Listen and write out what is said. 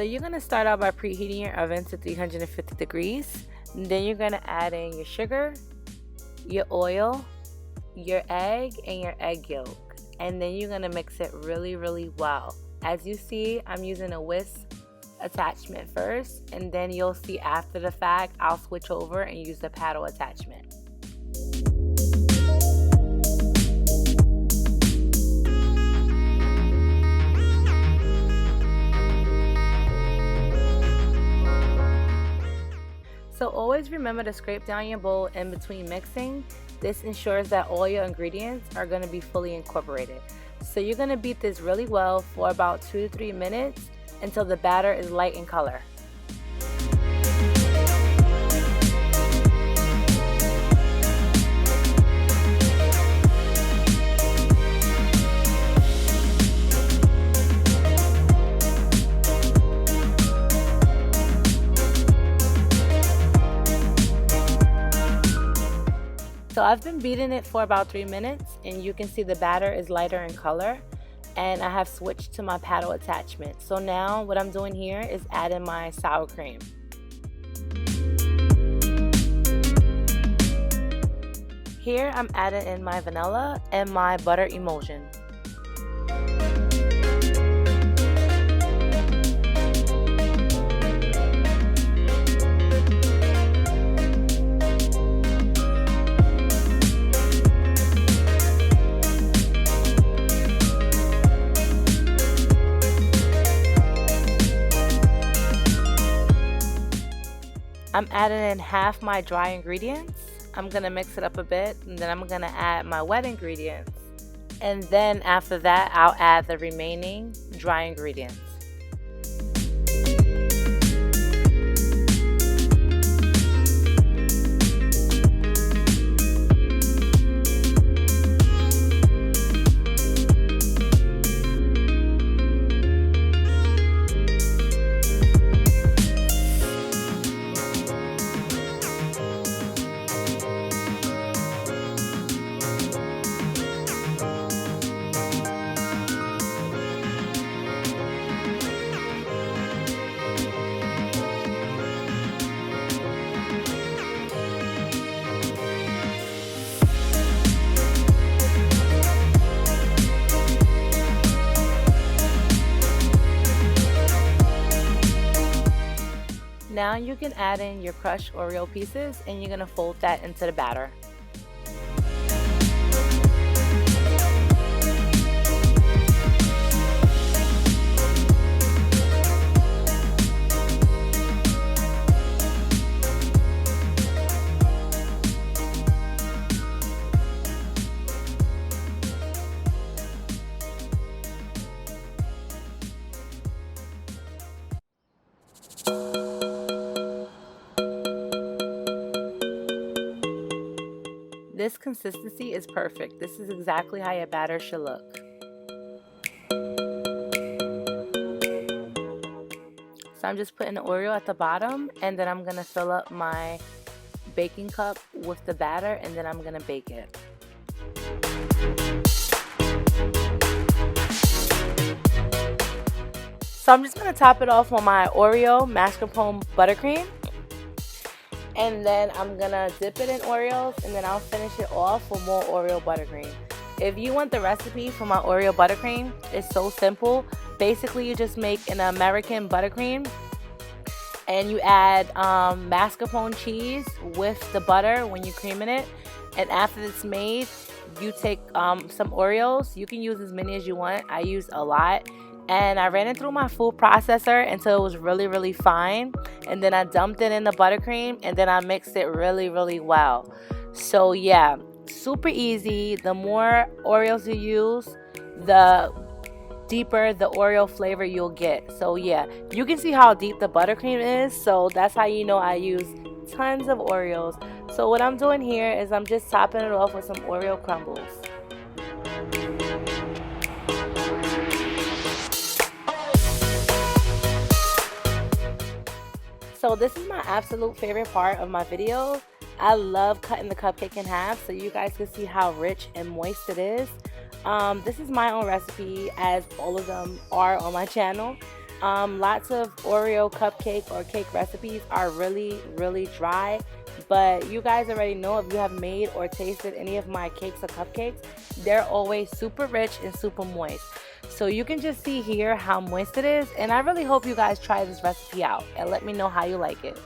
you're going to start out by preheating your oven to 350 degrees. Then you're going to add in your sugar, your oil, your egg, and your egg yolk. And then you're going to mix it really, really well. As you see, I'm using a whisk attachment first, and then you'll see after the fact I'll switch over and use the paddle attachment. So always remember to scrape down your bowl in between mixing. This ensures that all your ingredients are going to be fully incorporated. So you're going to beat this really well for about 2 to 3 minutes until the batter is light in color. So I've been beating it for about 3 minutes, and you can see the batter is lighter in color, and I have switched to my paddle attachment. So now what I'm doing here is adding my sour cream. Here I'm adding in my vanilla and my butter emulsion. I'm adding in half my dry ingredients. I'm gonna mix it up a bit, and then I'm gonna add my wet ingredients. And then after that, I'll add the remaining dry ingredients. Now you can add in your crushed Oreo pieces, and you're going to fold that into the batter. This consistency is perfect. This is exactly how your batter should look. So I'm just putting the Oreo at the bottom, and then I'm gonna fill up my baking cup with the batter, and then I'm gonna bake it. So I'm just gonna top it off on my Oreo mascarpone buttercream. And then I'm gonna dip it in Oreos, and then I'll finish it off with more Oreo buttercream. If you want the recipe for my Oreo buttercream, it's so simple. Basically, you just make an American buttercream, and you add mascarpone cheese with the butter when you cream in it. And after it's made, you take some Oreos. You can use as many as you want. I use a lot. And I ran it through my food processor until it was really, really fine. And then I dumped it in the buttercream, and then I mixed it really, really well. So yeah, super easy. The more Oreos you use, the deeper the Oreo flavor you'll get. So yeah, you can see how deep the buttercream is. So that's how you know I use tons of Oreos. So what I'm doing here is I'm just topping it off with some Oreo crumbles. So this is my absolute favorite part of my video. I love cutting the cupcake in half so you guys can see how rich and moist it is. This is my own recipe, as all of them are on my channel. Lots of Oreo cupcake or cake recipes are really, really dry. But you guys already know, if you have made or tasted any of my cakes or cupcakes, they're always super rich and super moist. So you can just see here how moist it is. And I really hope you guys try this recipe out and let me know how you like it.